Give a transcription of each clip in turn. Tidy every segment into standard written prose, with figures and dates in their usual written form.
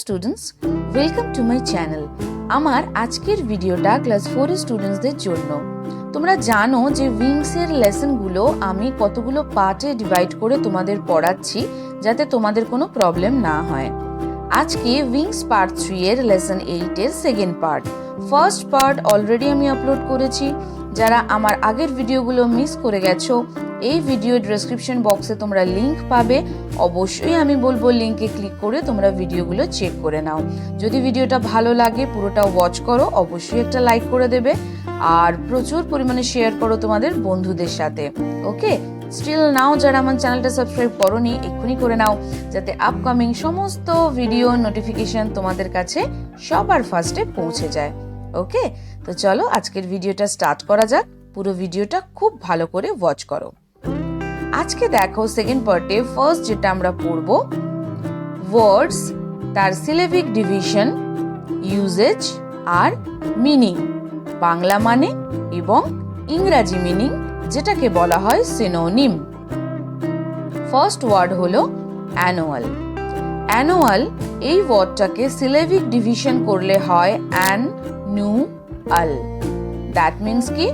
Students, welcome to my channel. আমার আজকের ভিডিওটা ক্লাস 4 এর স্টুডেন্টসদের জন্য। তোমরা জানো যে উইংসের লেসনগুলো আমি কতগুলো পার্টে ডিভাইড করে তোমাদের পড়াচ্ছি যাতে তোমাদের কোনো প্রবলেম না হয়। আজকে উইংস পার্ট 3 এর লেসন 8 এর second part. First part already আমি আপলোড করেছি। যারা আমার আগের ভিডিওগুলো মিস করে গেছো, এই ভিডিও ডেসক্রিপশন বক্সে তোমরা লিংক পাবে। অবশ্যই আমি বলবো লিংকে ক্লিক করে তোমরা ভিডিওগুলো চেক করে নাও। যদি ভিডিওটা ভালো লাগে পুরোটা ওয়াচ করো, অবশ্যই একটা লাইক করে দেবে আর প্রচুর পরিমাণে শেয়ার করো তোমাদের বন্ধুদের সাথে। ওকে, স্টিল নাও যারা আমার চ্যানেলটা সাবস্ক্রাইব করোনি এক্ষুনি করে নাও, যাতে আপকামিং সমস্ত ভিডিও নোটিফিকেশন তোমাদের কাছে সবার ফার্স্টে পৌঁছে যায়। ওকে, তো চলো আজকের ভিডিওটা স্টার্ট করা যাক। পুরো ভিডিওটা খুব ভালো করে ওয়াচ করো। আজকে দেখো সেকেন্ড পার্টে ফার্স্ট যেটা আমরা পড়ব, ওয়ার্ডস, তার সিলেবিক ডিভিশন, ইউজেজ আর মিনিং, বাংলা মানে এবং ইংরাজি মিনিং যেটাকে বলা হয় সিনোনিম। ফার্স্ট ওয়ার্ড হলো অ্যানুয়াল। অ্যানুয়াল এই ওয়ার্ডটাকে সিলেবিক ডিভিশন করলে হয় অ্যানুয়াল। দ্যাট মিন্স কি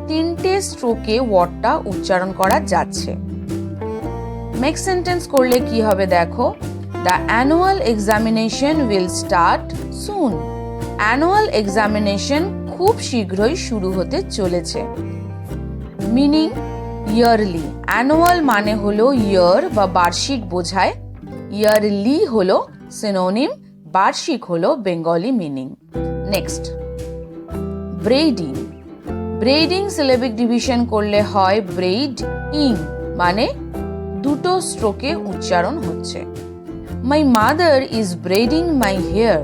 তিনটে স্ট্রোকে ওয়ার্ডটা উচ্চারণ করা যাচ্ছে। মেক সেন্টেন্স করলে কি হবে দেখো, the annual examination will start soon. Annual examination খুব শীঘ্রই শুরু হতে চলেছে। Meaning yearly. অ্যানুয়াল মানে হলো ইয়ার বা বার্ষিক বোঝায়, ইয়ারলি হলো সিনোনিম, বার্ষিক হলো Bengali meaning. Next, braiding. Braiding syllabic division করলে হয় ব্রেইড ইং, মানে দুটো স্ট্রোকে উচ্চারণ হচ্ছে। My mother is braiding my hair.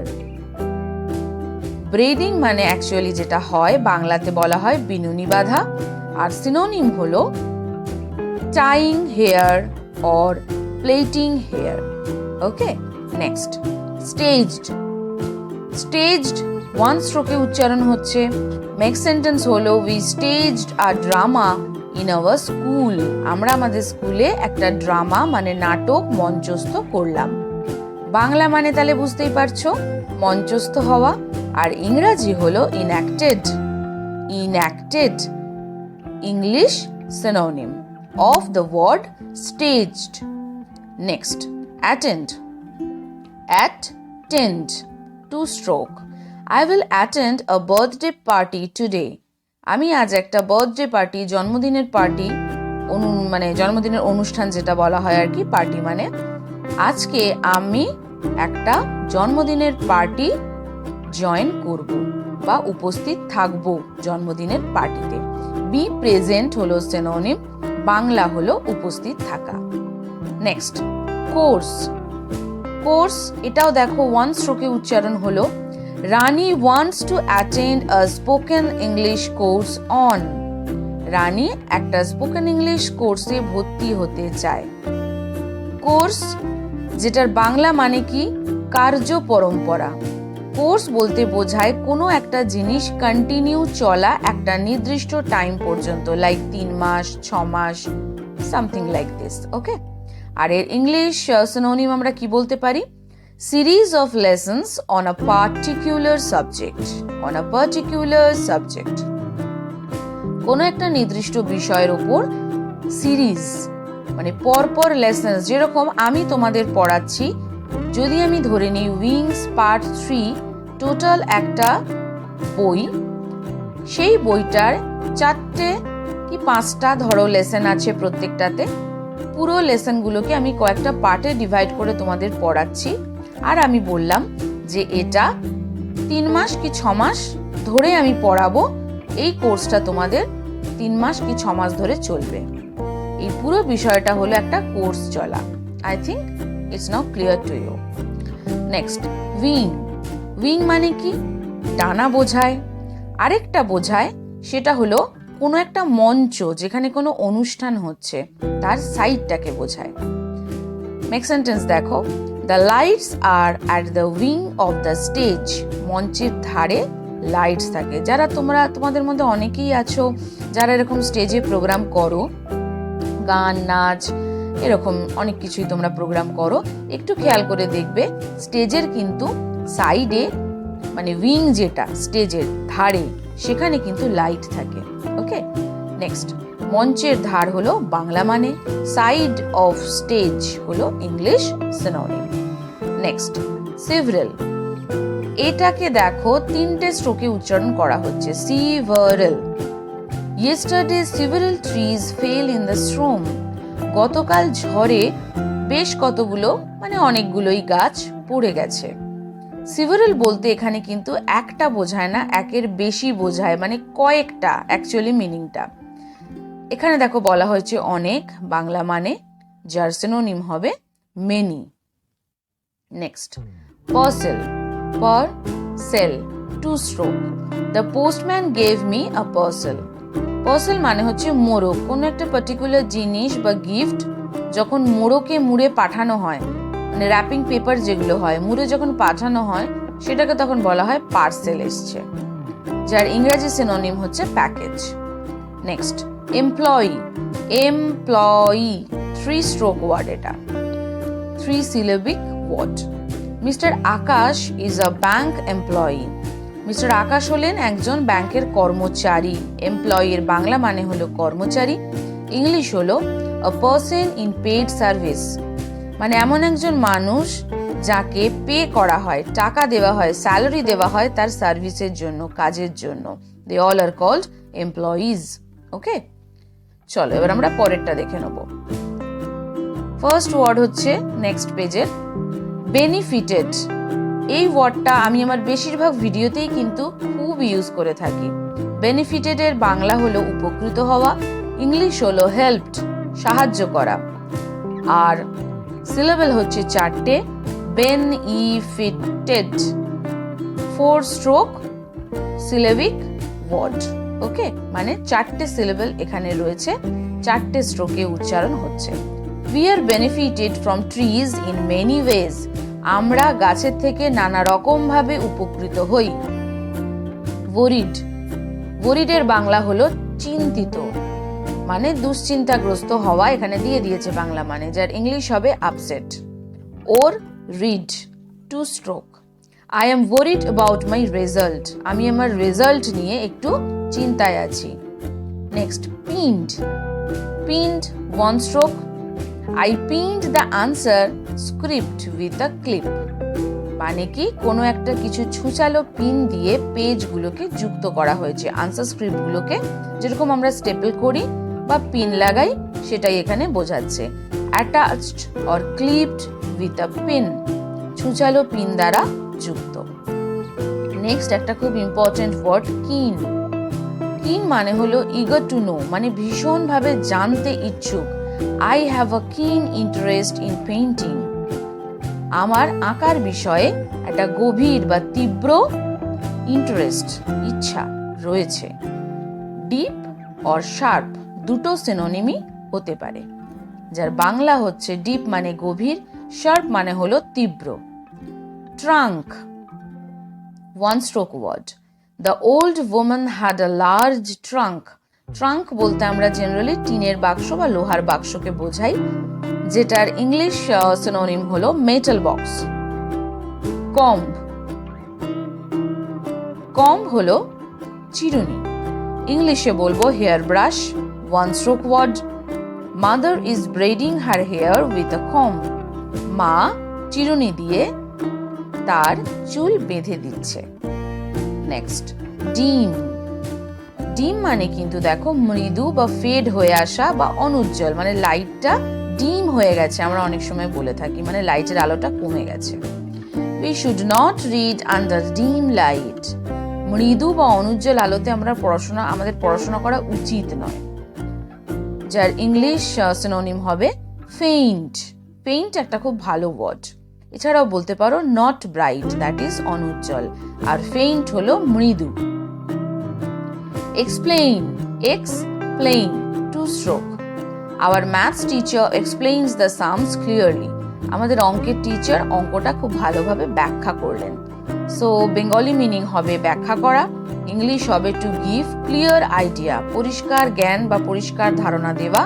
Braiding মানে অ্যাকচুয়ালি যেটা হয় বাংলাতে বলা হয় বিনুনি বাঁধা, আর সিনোনিম হলো tying hair or plaiting hair. Okay, next, staged. Staged one স্ট্রোকে উচ্চারণ হচ্ছে। মেক সেন্টেন্স হলো we staged a drama in our school. আমরা আমাদের স্কুলে একটা ড্রামা মানে নাটক মঞ্চস্থ করলাম। বাংলা মানে তাহলে বুঝতেই পারছো মঞ্চস্থ হওয়া, আর ইংরাজি হলো ইনঅ্যাক্টেড। ইনঅ্যাক্টেড English synonym of the word staged. Next, attend. Attend, two stroke. I will attend a birthday party today. আমি আজ একটা বার্থডে পার্টি, জন্মদিনের পার্টি, মানে জন্মদিনের অনুষ্ঠান যেটা বলা হয় আর কি, পার্টি মানে আজকে আমি একটা জন্মদিনের পার্টি জয়েন করব বা উপস্থিত থাকব জন্মদিনের পার্টিতে। বি প্রেজেন্ট হলো সিনোনিম, বাংলা হলো উপস্থিত থাকা। Next, course. কোর্স এটাও দেখো ওয়ান স্ট্রোকে উচ্চারণ হলো Rani wants to attend a spoken English course on. Rani একটা স্পোকেন ইংলিশ কোর্সে ভর্তি হতে চায়। কোর্স যেটার বাংলা মানে কি কার্য পরম্পরা। কোর্স বলতে বোঝায় কোনো একটা জিনিস কন্টিনিউ চলা একটা নির্দিষ্ট টাইম পর্যন্ত, লাইক 3 মাস 6 মাস, সামথিং লাইক দিস। ওকে, আর এর ইংলিশ সিনোনিম আমরা কি বলতে পারি, series of lessons on a particular subject. On a particular subject কোনো একটা নির্দিষ্ট বিষয়ের উপর সিরিজ মানে পরপর লেসন্স। যেরকম আমি তোমাদের পড়াচ্ছি, যদি আমি ধরে নিই উইংস পার্ট 3 টোটাল একটা বই, সেই বইটার 4টে কি 5টা ধরো লেসন আছে প্রত্যেকটাতে। পুরো লেসনগুলোকে আমি কয়েকটা পার্টে ডিভাইড করে তোমাদের পড়াচ্ছি, আর আমি বললাম যে এটা 3 মাস কি 6 মাস ধরে আমি পড়াবো। এই কোর্সটা তোমাদের 3 মাস কি 6 মাস ধরে চলবে। এই পুরো বিষয়টা হলো একটা কোর্স চলা। I think it's now clear to you. Next, wing. Wing মানে কি ডানা বোঝায়। আরেকটা বোঝায় সেটা হলো কোনো একটা মঞ্চ যেখানে কোনো অনুষ্ঠান হচ্ছে তার সাইডটাকে বোঝায়। মেক সেন্টেন্স দেখো, the lights are at the wing of the stage. মঞ্চের ধারে লাইটস থাকে। যারা তোমাদের মধ্যে অনেকেই আছো যারা এরকম স্টেজে প্রোগ্রাম করো, গান নাচ এরকম অনেক কিছুই তোমরা প্রোগ্রাম করো। একটু খেয়াল করে দেখবে স্টেজের কিন্তু সাইডে মানে উইং যেটা স্টেজের ধারে সেখানে কিন্তু লাইট থাকে। ওকে, নেক্সট মঞ্চের ধার হলো বাংলা মানে, সাইড অফ স্টেজ হলো ইংলিশ সিনোনিম। নেক্সট সিভারেল, এটাকে দেখো তিনটে স্ট্রোকে উচ্চারণ করা হচ্ছে সিভারেল। Yesterday several trees fell in the storm. গতকাল ঝড়ে বেশ কতগুলো মানে অনেকগুলোই গাছ পড়ে গেছে। সিভারেল বলতে এখানে কিন্তু একটা বোঝায় না, একের বেশি বোঝায়, মানে কয়েকটা অ্যাকচুয়ালি মিনিংটা। এখানে দেখো বলা হয়েছে অনেক বাংলা মানে, যার সিনোনিম হবে many. Next parcel, parcel two stroke. The postman gave me a parcel. Parcel মানে হচ্ছে মোড়ক, কোনো একটা পার্টিকুলার জিনিস বা গিফট যখন মোড়কে মুড়ে পাঠানো হয়, মানে র্যাপিং পেপার যেগুলো হয় মুড়ে যখন পাঠানো হয় সেটাকে তখন বলা হয় পার্সেল এসছে, যার ইংরেজি সিনোনিম হচ্ছে package. Next employee, employee 3 stroke word, এটা 3 syllabic word. Mister Akash is a bank employee. Mister Akash হলেন একজন ব্যাংকের কর্মচারী। এমপ্লয়ির বাংলা মানে হলো কর্মচারী, ইংলিশ হলো আ পারসন ইন পেইড সার্ভিস, মানে এমন একজন মানুষ যাকে পে করা হয়, টাকা দেওয়া হয়, স্যালারি দেওয়া হয় তার সার্ভিসের জন্য, কাজের জন্য। They all are called employees. Okay, চলো এবার আমরা পরেরটা দেখে নেব। ফার্স্ট ওয়ার্ড হচ্ছে নেক্সট পেজের বেনিফিটেড। এই ওয়ার্ডটা আমি আমার বেশিরভাগ ভিডিওতেই কিন্তু খুব ইউজ করে থাকি। বেনিফিটেড এর বাংলা হলো উপকৃত হওয়া, ইংলিশ হলো হেল্পড, সাহায্য করা, আর সিলেবেল হচ্ছে 4টে, বেনিফিটেড, 4 স্ট্রোক সিলেবিক ওয়ার্ড। ওকে, মানে 4টে সিলেবেল এখানে রয়েছে, 4টে স্ট্রোকে উচ্চারণ হচ্ছে। We are benefited from trees in many ways. আমরা গাছের থেকে নানা রকম ভাবে উপকৃত হই। worried, worried এর বাংলা হলো চিন্তিত, মানে দুশ্চিন্তাগ্রস্ত হওয়া, এখানে দিয়ে দিয়েছে বাংলা মানে, যার ইংলিশ হবে upset. or read 2 stroke. I am worried about my result. আমি আমার রেজাল্ট নিয়ে একটু চিন্তায় আছি। Next pinned, pinned 1 stroke. I pinned the answer script with a clip. মানে কি কোনো একটা কিছু ছুঁচালো পিন দিয়ে পেজগুলোকে যুক্ত করা হয়েছে, আনসার স্ক্রিপ্টগুলোকে যেরকম আমরা স্টেপল করি বা পিন লাগাই সেটাই এখানে বোঝাচ্ছে। Attached or clipped with a pin, ছুঁচালো পিন দ্বারা যুক্ত। নেক্সট একটা খুব ইম্পর্টেন্ট ওয়ার্ড কিন। কিন মানে হলো ইগার টু নো, মানে ভীষণভাবে জানতে ইচ্ছুক। I have a keen interest in painting. আমার আঁকার বিষয়ে একটা গভীর বা তীব্র ইন্টারেস্ট, ইচ্ছা রয়েছে। ডিপ অর শার্প দুটো সিনোনিমই হতে পারে, যার বাংলা হচ্ছে ডিপ মানে গভীর, শার্প মানে হলো তীব্র। Trunk 1 stroke word. The old woman had a large trunk. Trunk বলতে আমরা জেনারেলি টিনের বাক্স বা লোহার বাক্সকে বোঝাই, যেটার ইংলিশ সিনোনিম হলো মেটাল বক্স। কম্ব, কম্ব হলো চিরুনি, ইংলিশে বলবো hair brush 1 stroke word. Mother is braiding her hair with a comb. মা চিরুনি দিয়ে তার চুল বেঁধে দিচ্ছে। নেক্সট ডিম, ডিম মানে কিন্তু দেখো মৃদু বা ফেড হয়ে আসা বা অনুজ্জ্বল, মানে লাইটটা ডিম হয়ে গেছে, আমরা অনেক সময় বলে থাকি, মানে লাইটের আলোটা কমে গেছে। We should not read under dim light. মৃদু বা অনুজ্জ্বল আলোতে আমাদের পড়াশোনা করা উচিত নয়, যার ইংলিশ সিনোনিম হবে ফেইন্ট। ফেইন্ট একটা খুব ভালো ওয়ার্ড। এছাড়াও বলতে পারো নট ব্রাইট, দ্যাট ইজ অনুজ্জ্বল, আর ফেইন্ট হলো মৃদু। Explain, explain 2 stroke. Our maths teacher explains the sums clearly. আমাদের অঙ্কের টিচার অঙ্কটা খুব ভালোভাবে ব্যাখ্যা করলেন। সো বেঙ্গলি মিনিং হবে ব্যাখ্যা করা, ইংলিশ হবে টু গিভ ক্লিয়ার আইডিয়া, পরিষ্কার জ্ঞান বা পরিষ্কার ধারণা দেওয়া,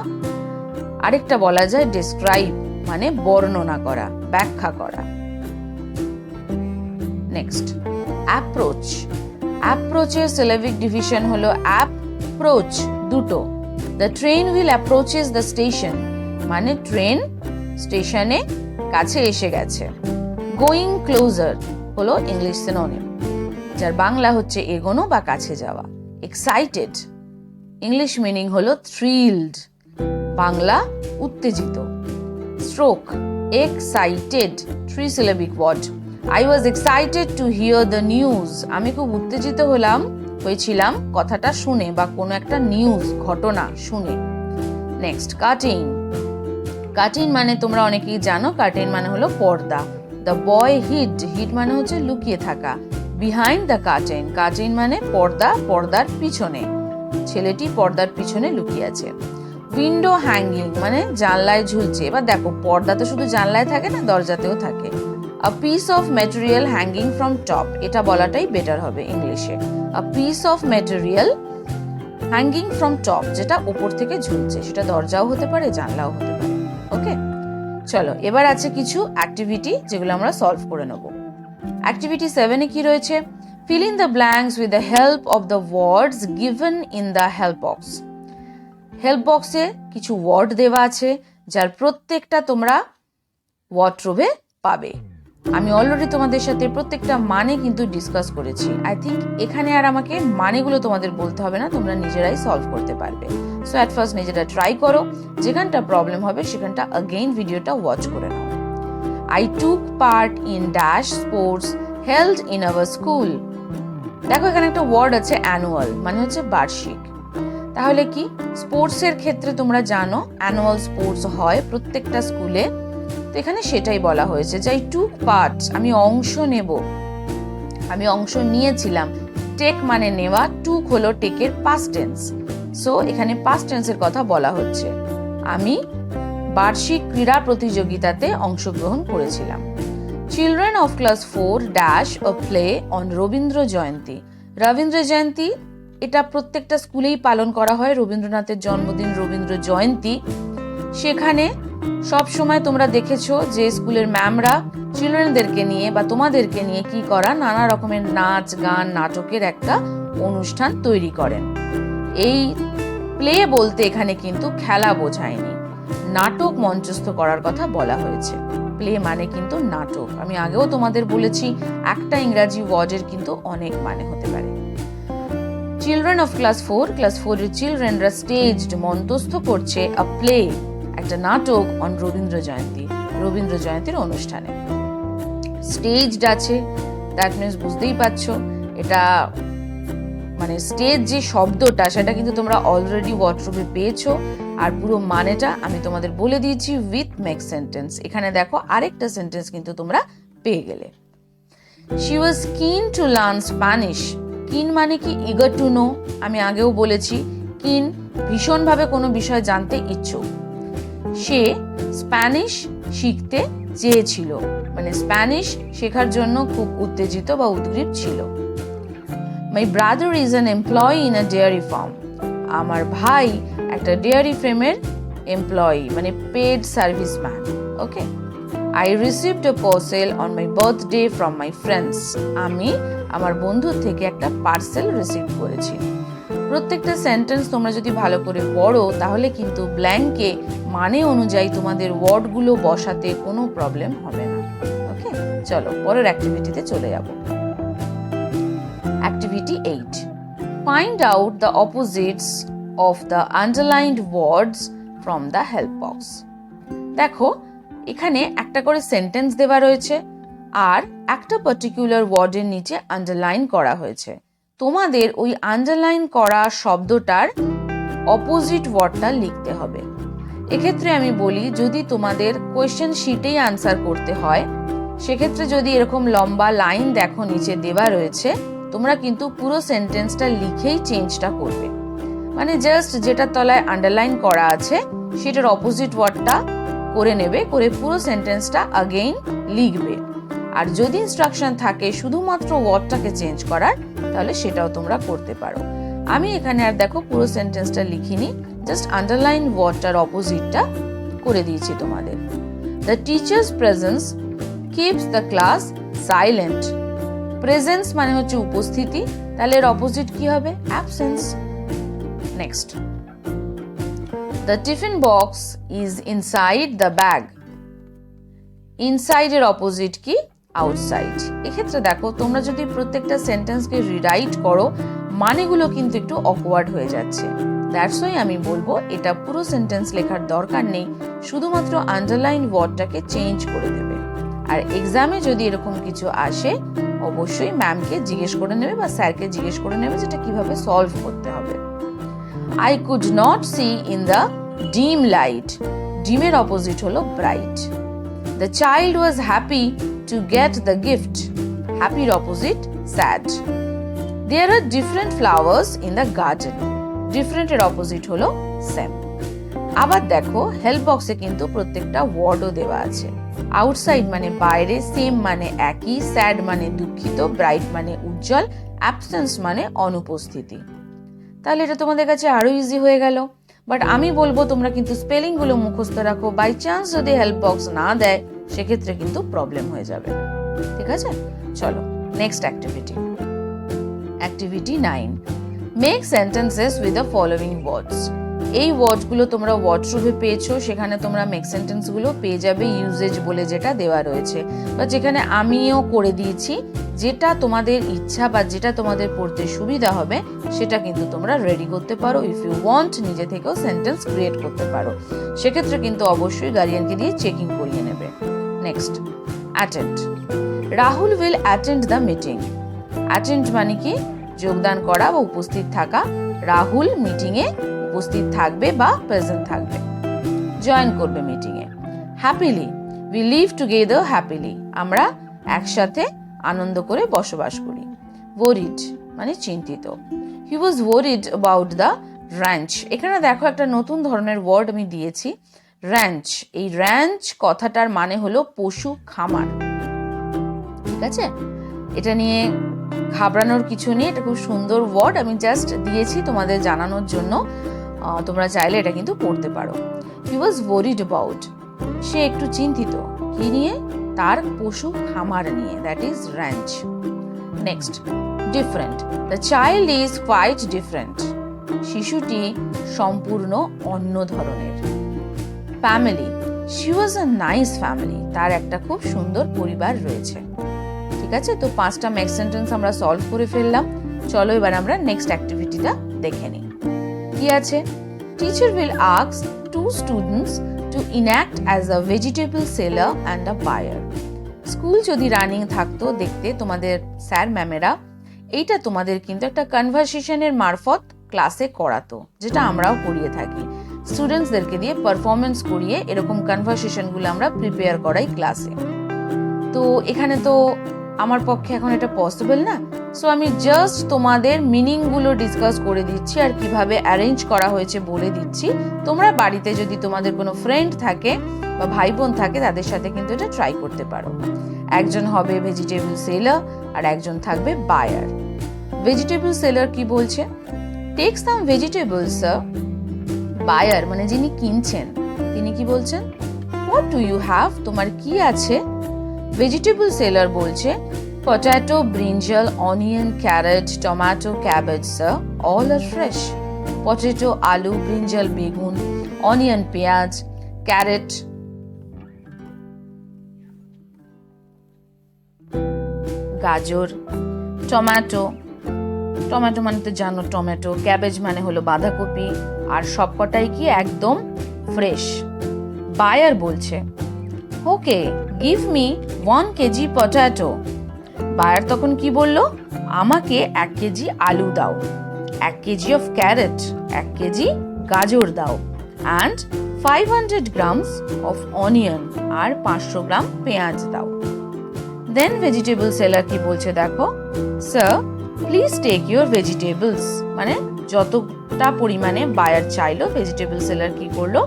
আরেকটা বলা যায় ডেসক্রাইব, মানে বর্ণনা করা, ব্যাখ্যা করা। Next, approach. অ্যাপ্রোচের সিলেবিক ডিভিশন হলো অ্যাপ্রোচ, দুটো। The train will approaches the station, মানে ট্রেন স্টেশনে কাছে এসে গেছে। গোয়িং ক্লোজার হলো ইংলিশ সিনোনিম, যার বাংলা হচ্ছে এগোনো বা কাছে যাওয়া। এক্সাইটেড, ইংলিশ মিনিং হলো থ্রিলড, বাংলা উত্তেজিত। Stroke, excited, 3 syllabic word. I was excited to hear the news, আমি খুব উত্তেজিত হয়েছিলাম কথাটা শুনে বা কোনো একটা নিউজ, ঘটনা শুনে। Next, curtain. কার্টেন মানে তোমরা অনেকেই জানো, কার্টেন মানে হলো পর্দা। দ্য বয় হিড, হিড মানে হচ্ছে লুকিয়ে থাকা। বিহাইন্ড দ্য কার্টেন, কার্টেন মানে পর্দা, পর্দার পিছনে, ছেলেটি পর্দার পিছনে লুকিয়ে আছে। উইন্ডো হ্যাঙ্গিং মানে জানলায় ঝুলছে। এবার দেখো, পর্দা তো শুধু জানলায় থাকে না, দরজাতেও থাকে। A piece of material hanging from top, এটা বলাটাই বেটার হবে ইংলিশে। A piece of material hanging from top, যেটা উপর থেকে ঝুলছে, সেটা দরজাও হতে পারে, জানলাও হতে পারে। ওকে, চলো এবার আছে কিছু অ্যাক্টিভিটি যেগুলো আমরা সলভ করে নেব। অ্যাক্টিভিটি 7-এ কি রয়েছে? Fill in the blanks with the help of the words given in the help box. Help বক্সে কিছু ওয়ার্ড দেওয়া আছে, যার প্রত্যেকটা তোমরা ওয়ার্ডরোবে পাবে। আমি অলরেডি তোমাদের সাথে প্রত্যেকটা মানে কিন্তু ডিসকাস করেছি। আই থিঙ্ক এখানে আর আমাকে মানেগুলো তোমাদের বলতে হবে না, তোমরা নিজেরাই সলভ করতে পারবে। সো অ্যাট ফার্স্ট নিজেরা ট্রাই করো, যেখানটা প্রবলেম হবে সেখানটা অ্যাগেইন ভিডিওটা ওয়াচ করে নাও। I took part in dash sports held in our school. দেখো এখানে একটা ওয়ার্ড আছে অ্যানুয়াল, মানে হচ্ছে বার্ষিক। তাহলে কি, স্পোর্টসের ক্ষেত্রে তোমরা জানো অ্যানুয়াল স্পোর্টস হয় প্রত্যেকটা স্কুলে, তো এখানে সেটাই বলা হয়েছে যে আই টুক পার্ট, আমি অংশ নেব, আমি অংশ নিয়েছিলাম। টেক মানে নেওয়া, টুক হলো টেকের পাস্ট টেন্স, সো এখানে পাস্ট টেন্সের কথা বলা হচ্ছে। আমি বার্ষিক ক্রীড়া প্রতিযোগিতাতে অংশগ্রহণ করেছিলাম। Children of class 4 dash a play on Rabindra Jayanti. Rabindra Jayanti এটা প্রত্যেকটা স্কুলেই পালন করা হয়, রবীন্দ্রনাথের জন্মদিন, রবীন্দ্র জয়ন্তী। সেখানে সব সময় তোমরা দেখেছো যে স্কুলের ম্যামরা চিলড্রেনদেরকে নিয়ে বা তোমাদেরকে নিয়ে কি করা, নানা রকমের নাচ গান নাটকের একটা অনুষ্ঠান তৈরি করেন। এই প্লে বলতে এখানে কিন্তু খেলা বোঝায়নি, নাটক মঞ্চস্থ করার কথা বলা হয়েছে। প্লে মানে কিন্তু নাটক। আমি আগেও তোমাদের বলেছি একটা ইংরাজি ওয়ার্ডের কিন্তু অনেক মানে হতে পারে। চিলড্রেন অফ ক্লাস 4, ক্লাস 4 এর চিলড্রেনরা স্টেজড, মঞ্চস্থ করছে আ প্লে, একটা নাটক অন রবীন্দ্র জয়ন্তী, রবীন্দ্র জয়ন্তীর অনুষ্ঠানে। স্টেজড আছে, দ্যাট মিনস বুঝতেই পারছো এটা মানে স্টেজ যে শব্দটা সেটা কিন্তু তোমরা অলরেডি ওয়ার্ডরোবে পেয়েছো, আর পুরো মানেটা আমি তোমাদের বলে দিয়েছি উইথ মেক সেন্টেন্স। এখানে দেখো আরেকটা সেন্টেন্স কিন্তু তোমরা পেয়ে গেলে। শি ওয়াজ কিন টু লার্ন স্প্যানিশ। কিন মানে কি ইগার টু নো, আমি আগেও বলেছি কিন ভীষণভাবে কোনো বিষয় জানতে ইচ্ছুক। সে স্প্যানিশ শিখতে চেয়েছিল, মানে স্প্যানিশ শেখার জন্য খুব উত্তেজিত বা উদ্গ্রীব ছিল। My brother is an employee in a dairy farm. আমার ভাই একটা ডেয়ারি ফার্মের এমপ্লয়ি, মানে paid serviceman. Okay, I received a parcel on my birthday from my friends. আমি আমার বন্ধুর থেকে একটা পার্সেল রিসিভ করেছি। প্রত্যেকটা সেন্টেন্স তোমরা যদি ভালো করে পড়ো তাহলে কিন্তু ব্ল্যাঙ্কে মানে অনুযায়ী তোমাদের ওয়ার্ডগুলো বসাতে কোনো প্রবলেম হবে না। ওকে, চলো পরের অ্যাক্টিভিটিতে চলে যাব। Activity 8, find out the opposites of the underlined words from the help box. দেখো এখানে একটা করে সেন্টেন্স দেওয়া রয়েছে আর একটা পার্টিকুলার ওয়ার্ডের নিচে আন্ডারলাইন করা হয়েছে। তোমাদের ওই আন্ডারলাইন করা শব্দটার অপোজিট ওয়ার্ডটা লিখতে হবে। এক্ষেত্রে আমি বলি, যদি তোমাদের কোয়েশ্চেন শিটেই আনসার করতে হয় সেক্ষেত্রে যদি এরকম লম্বা লাইন দেখো নিচে দেওয়া রয়েছে, তোমরা কিন্তু পুরো সেন্টেন্সটা লিখেই চেঞ্জটা করবে। মানে জাস্ট যেটার তলায় আন্ডারলাইন করা আছে সেটার অপোজিট ওয়ার্ডটা করে নেবে, করে পুরো সেন্টেন্সটা আগেইন লিখবে। আর যদি ইনস্ট্রাকশন থাকে শুধুমাত্র ওয়ার্ডটাকে চেঞ্জ করার, তাহলে সেটাও তোমরা করতে পারো। আমি এখানে আর দেখো পুরো সেন্টেন্সটা লিখিনি, জাস্ট আন্ডারলাইন ওয়ার্ডটার অপোজিটটা করে দিয়েছি তোমাদের। The teachers presence keeps the class silent. Presence মানে হচ্ছে উপস্থিতি, তাহলে এর অপোজিট কি হবে? Absence. Next, the tiffin box is inside the bag. Inside এর অপোজিট কি? আউটসাইড। এক্ষেত্রে দেখো, তোমরা যদি প্রত্যেকটা সেন্টেন্সকে রিরাইট করো, মানেগুলো কিন্তু একটু অকওয়ার্ড হয়ে যাচ্ছে। দ্যাটস ওয়াই আমি বলবো এটা পুরো সেন্টেন্স লেখার দরকার নেই, শুধুমাত্র আন্ডারলাইন ওয়ার্ডটাকে চেঞ্জ করে দেবে। আর এক্সামে যদি এরকম কিছু আসে, অবশ্যই ম্যামকে জিজ্ঞেস করে নেবে বা স্যারকে জিজ্ঞেস করে নেবে যেটা কিভাবে সলভ করতে হবে। I could not see in the dim light. ডিমের অপোজিট হলো bright. The child was happy to get the gift. হ্যাপির opposite sad. There are different flowers in the garden. Different এর অপোজিট হলো সেম। আবার দেখো, help বক্সে কিন্তু প্রত্যেকটা ওয়ার্ডও দেওয়া আছে। আউটসাইড মানে বাইরে, সেম মানে একই, স্যাড মানে দুঃখিত, ব্রাইট মানে উজ্জ্বল, অ্যাবসেন্স মানে অনুপস্থিতি। তাহলে এটা তোমাদের কাছে আরো ইজি হয়ে গেল। বাট আমি বলবো তোমরা কিন্তু স্পেলিং গুলো মুখস্থ রাখো। বাই চান্স যদি হেল্প বক্স না দেয়, সেক্ষেত্রে কিন্তু প্রবলেম হয়ে যাবে। ঠিক আছে, চলো next activity. Activity 9, make sentences with the following ওয়ার্ডস। এই ওয়ার্ডগুলো তোমরা ওয়ার্ডরুমে পেয়েছো, সেখানে তোমরা মেক সেন্টেন্স গুলো পেয়ে যাবে ইউজেজ বলে যেটা দেওয়া রয়েছে, বা যেখানে আমিও করে দিয়েছি। যেটা তোমাদের ইচ্ছা বা যেটা তোমাদের পড়তে সুবিধা হবে সেটা কিন্তু তোমরা রেডি করতে পারো। ইফ ইউ ওয়ান্ট, নিজে থেকেও সেন্টেন্স ক্রিয়েট করতে পারো। সেক্ষেত্রে কিন্তু অবশ্যই গার্ডিয়ানকে দিয়ে চেকিং করিয়ে নেবে। Next, attend. Rahul will attend the meeting. Attend মানে কি? যোগদান করা বা উপস্থিত থাকা। রাহুল মিটিংয়ে উপস্থিত থাকবে বা প্রেজেন্ট থাকবে, জয়েন করবে মিটিংয়ে। Happily, we live together happily. আমরা একসাথে আনন্দ করে বসবাস করি। ওয়ারিড মানে চিন্তিত। He was worried about the ranch. এখানে দেখো একটা নতুন ধরনের ওয়ার্ড আমি দিয়েছি, র্যাঞ্চ। এই র্যাঞ্চ কথাটার মানে হলো পশু খামার। ঠিক আছে, এটা নিয়ে ঘাবড়ানোর কিছু নেই, এটা খুব সুন্দর ওয়ার্ড, আমি জাস্ট দিয়েছি তোমাদের জানানোর জন্য। তোমরা চাইলে এটা কিন্তু পড়তে পারো। হি ওয়াজ ওয়ারিড অ্যাবাউট, সে একটু চিন্তিত। কি নিয়ে? তার পশু খামার নিয়ে, that is ranch. Next, different. The child is quite different. শিশুটি সম্পূর্ণ অন্য ধরনের। Family, she was a nice family. তার একটা খুব সুন্দর পরিবার রয়েছে। ঠিক আছে, তো 5টা মেক সেন্টেন্স আমরা সলভ করে ফেললাম। চলো এবার আমরা নেক্সট অ্যাক্টিভিটিটা দেখে নিই। কি আছে? Teacher will ask 2 students to enact as a vegetable seller and a buyer. School যদি রানিং থাকতো, দেখতে তোমাদের স্যার ম্যামেরা এইটা তোমাদের কিন্তু একটা কনভারসেশনের মারফত ক্লাসে করাতো, যেটা আমরাও করিয়ে থাকি। স্টুডেন্টসদেরকে দিয়ে পারফরমেন্স করিয়ে এরকম কনভারসেশনগুলো আমরা প্রিপেয়ার করাই ক্লাসে। তো এখানে তো আমার পক্ষে এখন এটা পসিবল না, সো আমি জাস্ট তোমাদের মিনিংগুলো ডিসকাস করে দিচ্ছি আর কিভাবে অ্যারেঞ্জ করা হয়েছে বলে দিচ্ছি। তোমরা বাড়িতে যদি তোমাদের কোনো ফ্রেন্ড থাকে বা ভাই বোন থাকে, তাদের সাথে কিন্তু এটা ট্রাই করতে পারো। একজন হবে ভেজিটেবল সেলার আর একজন থাকবে বায়ার। ভেজিটেবল সেলার কি বলছে? Take some vegetables sir. Buyer মানে যিনি কিনছেন, তিনি কি বলছেন? What do you have? তোমার কি আছে? ভেজিটেবল সেলার বলছে potato, brinjal, onion, carrot, tomato, cabbage sir, all are fresh. Potato আলু, ব্রিঞ্জাল বেগুন, অনিয়ন পেঁয়াজ, ক্যারট গাজর, টমেটো, টমেটো মানে তো জানো টমেটো, ক্যাবেজ মানে হলো বাঁধাকপি, আর সবকটাই কি একদম ফ্রেশ। বায়ার বলছে okay give me 1 KG potato. Buyer তখন কি বলল? আমাকে 1 কেজি আলু দাও, 1 কেজি অফ ক্যারট, 1 কেজি গাজর দাও, অ্যান্ড 500 গ্রামস অফ অনিয়ন, আর 500 গ্রাম পেঁয়াজ দাও। দেন ভেজিটেবল সেলার কি বলছে দেখো, sir please take your vegetables. মানে যতটা পরিমাণে বায়ার চাইলো, ভেজিটেবল সেলার কি করলো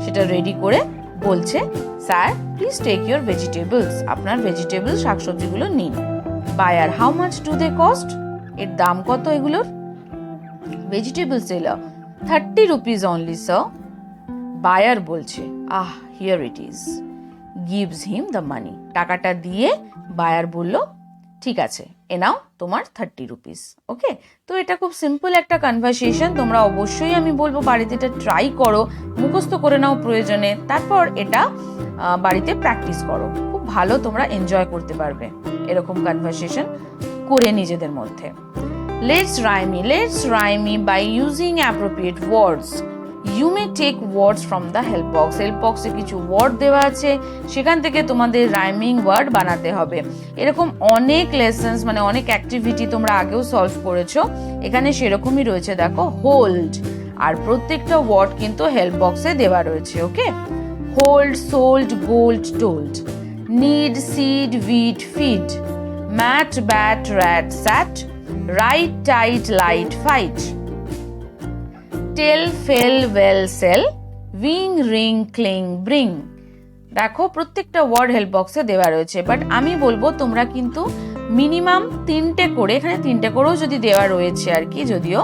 সেটা রেডি করে বলছে, sir please take your vegetables, আপনার ভেজিটেবল শাকসবজিগুলো নিন। Buyer how much do they cost? এর দাম কত এগুলোর? Vegetable seller 30 rupees only sir. Buyer বলছে, here it is, gives him the money. টাকাটা দিয়ে বায়ার বলল, ঠিক আছে, এ নাও তোমার 30 রুপিস। ওকে, তো এটা খুব সিম্পল একটা কনভারসেশন। তোমরা অবশ্যই আমি বলবো বাড়িতে এটা ট্রাই করো, মুখস্থ করে নাও প্রয়োজনে, তারপর এটা বাড়িতে প্র্যাকটিস করো। খুব ভালো তোমরা এনজয় করতে পারবে এরকম কনভারসেশন করে নিজেদের মধ্যে। Let's rhyme me by using appropriate words. You may take words from the help box. Help বক্সে কিছু ওয়ার্ড দেওয়া আছে, সেখান থেকে তোমাদের রাইমিং ওয়ার্ড বানাতে হবে। এরকম অনেক লেসন্স মানে অনেক অ্যাক্টিভিটি তোমরা আগেও সলভ করেছো, এখানে সেরকমই রয়েছে। দেখো, হোল্ড, আর প্রত্যেকটা ওয়ার্ড কিন্তু হেল্প বক্সে দেওয়া রয়েছে। Okay, hold, sold, gold, told, need, seed, weed, feed, mat, bat, rat, sat, right, tight, light, fight, tell, fell, well, sell, wing, ring, cling, bring. দেখো প্রত্যেকটা ওয়ার্ড হেল্প বক্সে দেওয়া রয়েছে, বাট আমি বলবো তোমরা কিন্তু মিনিমাম 3টে করে, এখানে 3টে করেও যদি দেওয়া রয়েছে আর কি, যদিও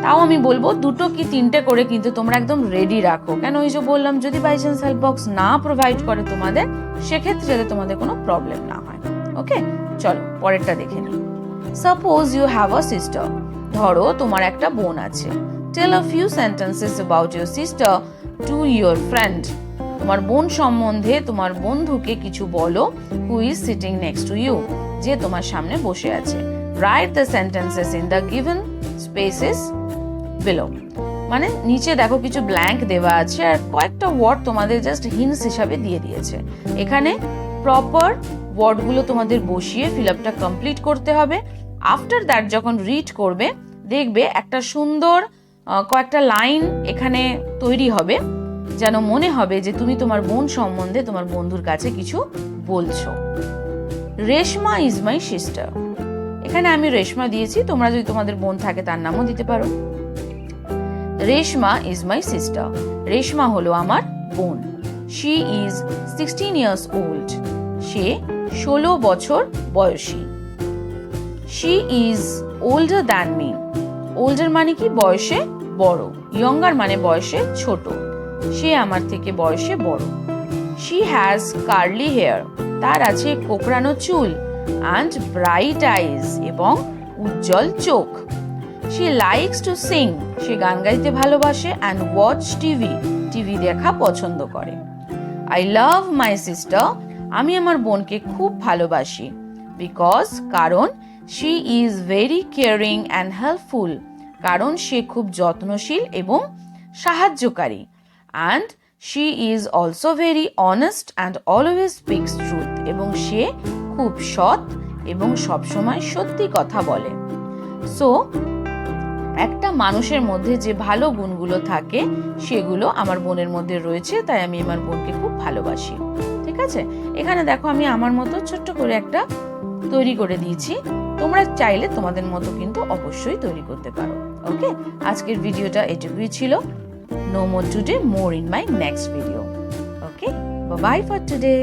তাও আমি বলবো 2টো কি 3টে করে কিন্তু তোমরা একদম রেডি রাখো। কেন, ওই যে বললাম, যদি বাই চান্স হেল্প বক্স না প্রোভাইড করে তোমাদের, সেক্ষেত্রে যাতে তোমাদের কোনো প্রবলেম না হয়। ওকে, চলো পরেরটা দেখে নিই। Suppose you have a sister, ধরো তোমার একটা বোন আছে। Tell a few sentences about your sister to your friend. তোমার বোন সম্বন্ধে তোমার বন্ধুকে কিছু বলো, who is sitting next to you, যে তোমার সামনে বসে আছে। Write the sentences in the given spaces below. মানে নিচে দেখো কিছু ব্ল্যাঙ্ক দেওয়া আছে, আর কয়েকটা ওয়ার্ড তোমাদের জাস্ট হিন্টস হিসাবে দিয়ে দিয়েছে। এখানে প্রপার ওয়ার্ডগুলো তোমাদের বসিয়ে ফিল আপটা কমপ্লিট করতে হবে। আফটার দ্যাট যখন রিড করবে, দেখবে একটা সুন্দর কয়েকটা লাইন এখানে তৈরি হবে, যেন মনে হবে যে তুমি তোমার বোন সম্বন্ধে তোমার বন্ধুর কাছে কিছু বলছো। রেশমা ইজ মাই সিস্টার, এখানে আমি রেশমা দিয়েছি, তোমরা যদি তোমাদের বোন থাকে তার নামও দিতে পারো। Reshma is my sister, Reshma হলো আমার বোন। শি ইজ 16 years old, সে 16 বছর বয়সী। She is older than me, older মানে কি বয়সে বড়, ইয়ঙ্গার মানে বয়সে ছোট, সে আমার থেকে বয়সে বড়। শি হ্যাজ কার্লি হেয়ার, তার আছে কোকড়ানো চুল, অ্যান্ড ব্রাইট আইজ, এবং উজ্জ্বল চোখ। শি লাইকস টু সিং, সে গান গাইতে ভালোবাসে, অ্যান্ড ওয়াচ টিভি, টিভি দেখা পছন্দ করে। আই লাভ মাই সিস্টার, আমি আমার বোনকে খুব ভালোবাসি। বিকজ, কারণ, she is very caring and helpful, কারণ সে খুব যত্নশীল এবং সাহায্যকারী। And she is also very honest and always speaks truth, এবং সে খুব সৎ এবং সবসময় সত্যি কথা বলে। সো একটা মানুষের মধ্যে যে ভালো গুণগুলো থাকে সেগুলো আমার বোনের মধ্যে রয়েছে, তাই আমি আমার বোনকে খুব ভালোবাসি। ঠিক আছে, এখানে দেখো আমি আমার মতো ছোট্ট করে একটা তৈরি করে দিয়েছি, তোমরা চাইলে তোমাদের মতো কিন্তু অবশ্যই তৈরি করতে পারো। ওকে, আজকের ভিডিওটা এটুকুই ছিল। No more today, more in my next video. Okay, bye bye for today.